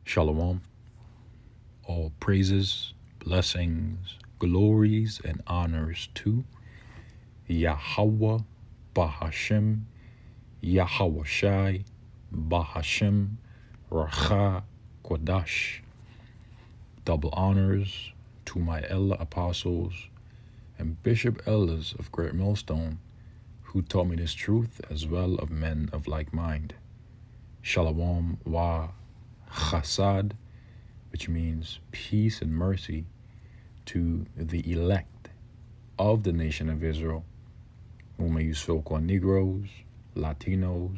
Shalom. All praises, blessings, glories, and honors to Yahweh Bahashem, Yahweh Shai, Bahashem, Racha Kodash. Double honors to my elder apostles and bishop elders of Great Millstone, who taught me this truth, as well of men of like mind. Shalom wa chasad, which means peace and mercy, to the elect of the nation of Israel, whom you so-called Negroes, Latinos,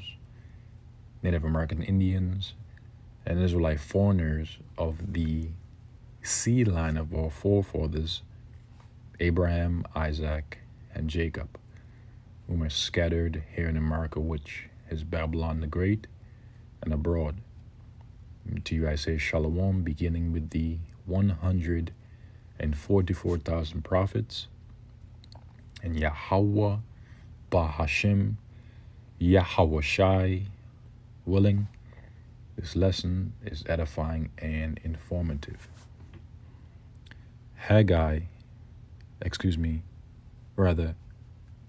Native American Indians, and Israelite foreigners of the seed line of our forefathers, Abraham, Isaac, and Jacob, whom are scattered here in America, which is Babylon the Great, and abroad. To you I say Shalom, beginning with the 144,000 prophets, and Yahweh Bahashem, Yahweh Shai, willing. This lesson is edifying and informative.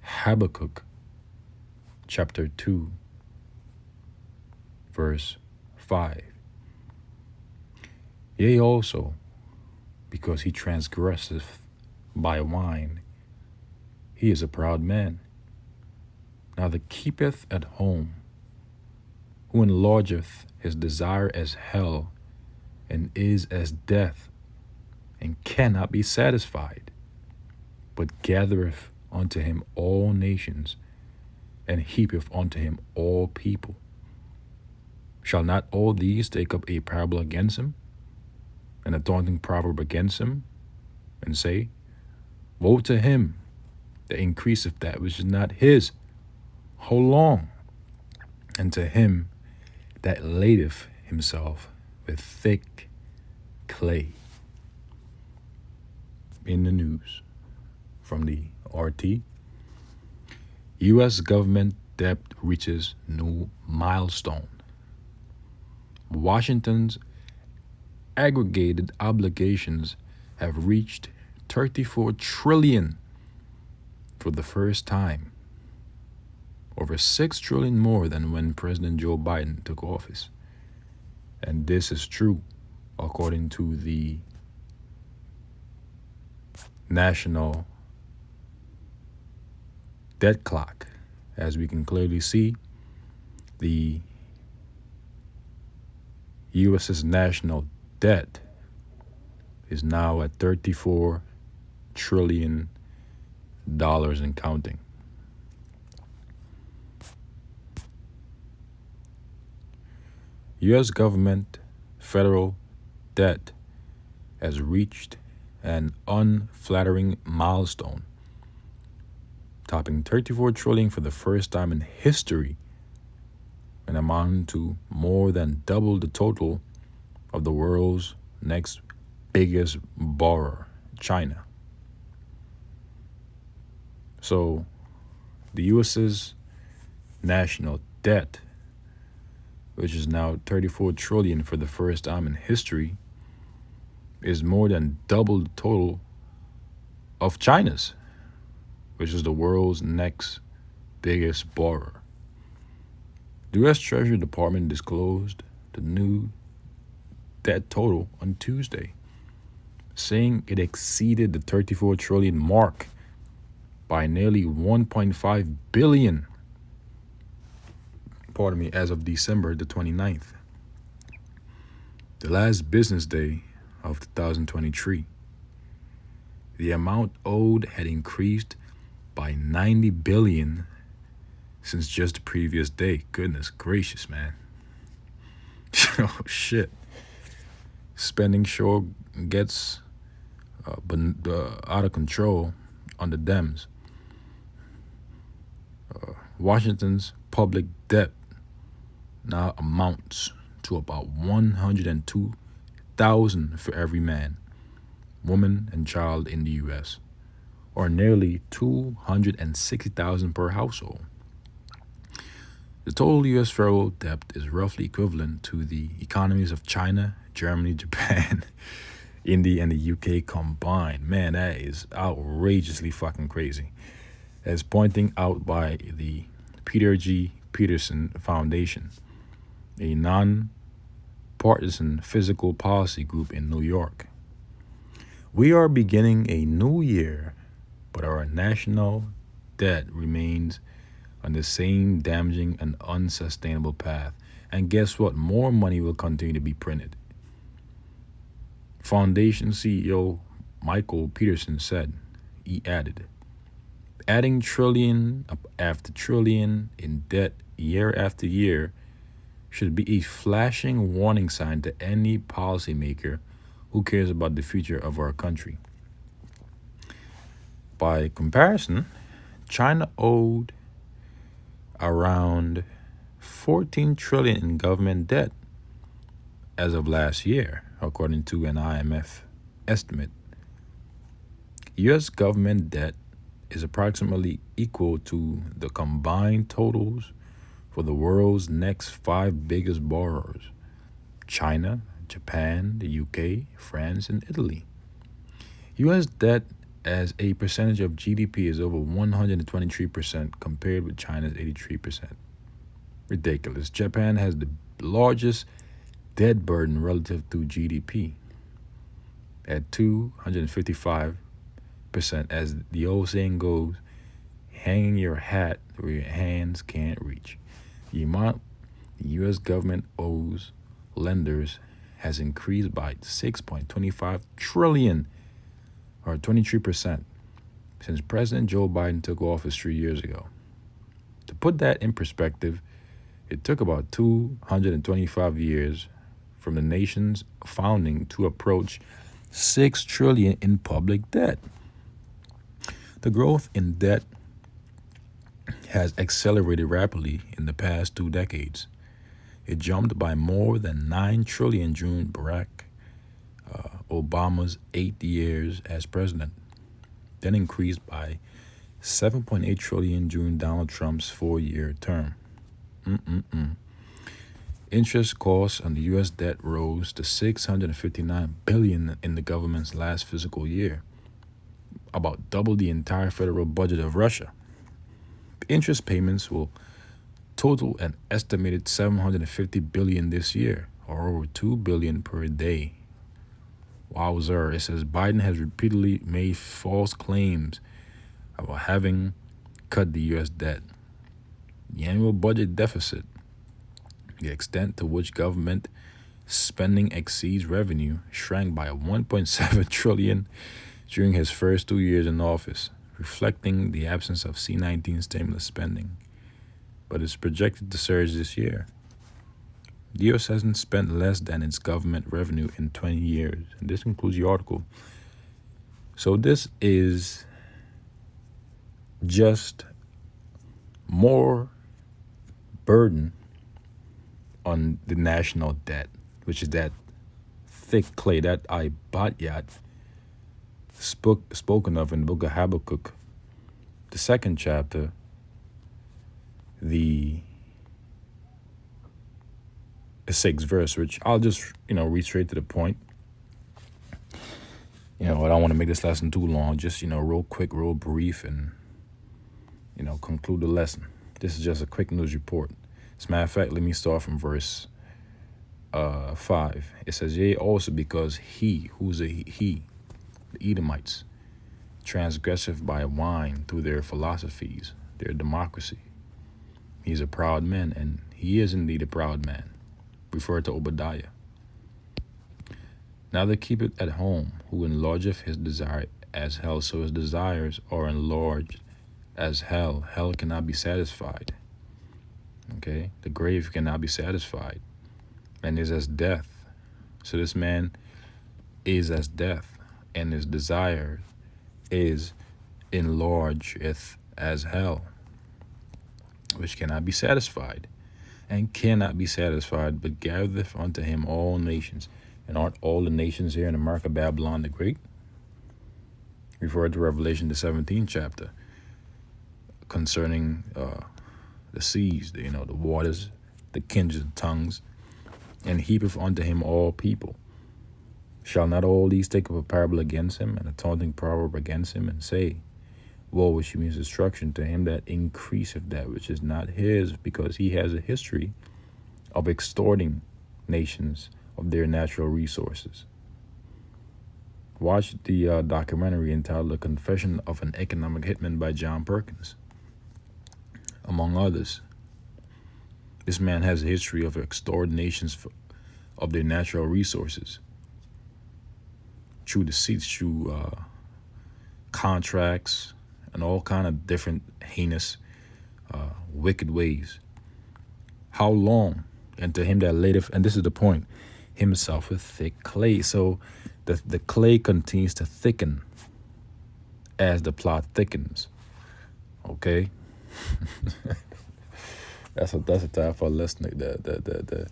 Habakkuk, chapter 2, verse 5. Yea, also, because he transgresseth by wine, he is a proud man. Neither keepeth at home, who enlargeth his desire as hell, and is as death, and cannot be satisfied, but gathereth unto him all nations, and heapeth unto him all people. Shall not all these take up a parable against him, and a taunting proverb against him, and say, Woe to him that increaseth that which is not his, how long? And to him that ladeth himself with thick clay. In the news from the RT, U.S. government debt reaches new milestone. Washington's aggregated obligations have reached 34 trillion for the first time, over 6 trillion more than when President Joe Biden took office. And this is true according to the national debt clock. As we can clearly see, the U.S.'s national debt is now at $34 trillion and counting. U.S. government federal debt has reached an unflattering milestone, topping 34 trillion for the first time in history, and amounting to more than double the total of the world's next biggest borrower, China. So the U.S.'s national debt, which is now 34 trillion for the first time in history, is more than double the total of China's, which is the world's next biggest borrower. The U.S. Treasury Department disclosed the new debt total on Tuesday, saying it exceeded the 34 trillion mark by nearly 1.5 billion, as of December the 29th, the last business day of 2023. The amount owed had increased by 90 billion since just the previous day. Goodness gracious, man. Oh, shit. Spending sure gets out of control on the Dems. Washington's public debt now amounts to about 102,000 for every man, woman, and child in the U.S., or nearly 260,000 per household. The total U.S. federal debt is roughly equivalent to the economies of China, Germany, Japan, India, and the UK combined. Man, that is outrageously fucking crazy. As pointing out by the Peter G. Peterson Foundation, a non-partisan fiscal policy group in New York. We are beginning a new year, but our national debt remains on the same damaging and unsustainable path. And guess what? More money will continue to be printed. Foundation CEO Michael Peterson said. He added, adding trillion after trillion in debt year after year should be a flashing warning sign to any policymaker who cares about the future of our country. By comparison, China owed around 14 trillion in government debt as of last year, according to an IMF estimate. US government debt is approximately equal to the combined totals for the world's next 5 biggest borrowers: China, Japan, the UK, France, and Italy. US debt as a percentage of GDP is over 123% compared with China's 83%. Ridiculous. Japan has the largest debt burden relative to GDP at 255%. As the old saying goes, hanging your hat where your hands can't reach. The amount the U.S. government owes lenders has increased by 6.25 trillion, or 23%, since President Joe Biden took office 3 years ago. To put that in perspective, it took about 225 years from the nation's founding to approach 6 trillion in public debt. The growth in debt has accelerated rapidly in the past 2 decades. It jumped by more than 9 trillion during Barack Obama's 8 years as president, then increased by 7.8 trillion during Donald Trump's 4-year term. Interest costs on the U.S. debt rose to $659 billion in the government's last fiscal year, about double the entire federal budget of Russia. Interest payments will total an estimated $750 billion this year, or over $2 billion per day. Wowzer. It says Biden has repeatedly made false claims about having cut the U.S. debt. The annual budget deficit, the extent to which government spending exceeds revenue, shrank by 1.7 trillion during his first 2 years in office, reflecting the absence of C-19 stimulus spending, but is projected to surge this year. The U.S. hasn't spent less than its government revenue in 20 years, and this concludes the article. So this is just more burden on the national debt, which is that thick clay that Ibadyat spoken of in the book of Habakkuk, the 2nd chapter, the 6th verse, which I'll just, read straight to the point. I don't want to make this lesson too long, just, real quick, real brief, and, conclude the lesson. This is just a quick news report. As a matter of fact, let me start from verse 5. It says, yea, also because he, who's a he, the Edomites, transgressive by wine through their philosophies, their democracy. He's a proud man, and he is indeed a proud man. Refer to Obadiah. Neither keep it at home, who enlargeth his desire as hell, so his desires are enlarged as hell. Hell cannot be satisfied. Okay? The grave cannot be satisfied, and is as death. So this man is as death, and his desire is enlargeth as hell, which cannot be satisfied, and cannot be satisfied, but gathereth unto him all nations. And aren't all the nations here in America Babylon the Great? Refer to Revelation, the 17th chapter, concerning the seas, the waters, the kindred tongues, and heapeth unto him all people. Shall not all these take up a parable against him, and a taunting proverb against him, and say, woe, which means destruction, to him that increaseth that which is not his, because he has a history of extorting nations of their natural resources. Watch the documentary entitled The Confession of an Economic Hitman by John Perkins, among others. This man has a history of extorting nations of their natural resources through deceits, through contracts, and all kind of different heinous, wicked ways. How long? And to him that lateth, and this is the point, himself with thick clay. So the clay continues to thicken as the plot thickens. Okay? that's a time for listening. The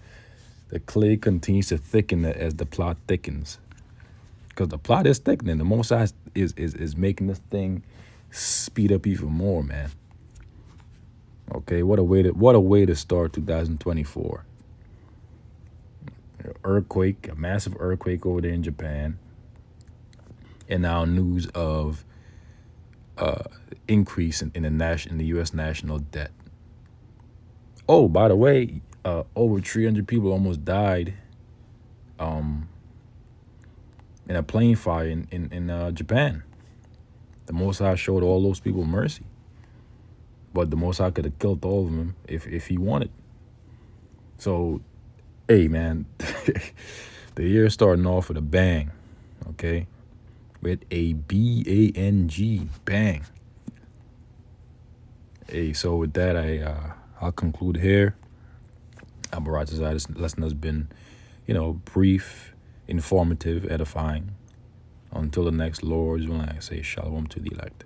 clay continues to thicken as the plot thickens. Because the plot is thickening. The Most High is making this thing speed up even more, man. Okay, what a way to start 2024. Earthquake, a massive earthquake over there in Japan, and now news of increase in the U.S. national debt. Oh, by the way, over 300 people almost died in a plane fire in Japan. The Most High showed all those people mercy, but the Most High could have killed all of them if he wanted. So, hey, man, the year starting off with a bang, okay? With a BANG, bang. Hey, so with that, I'll conclude here. This lesson has been, brief, informative, edifying. Until the next Lord's willing, I say shalom to the elect.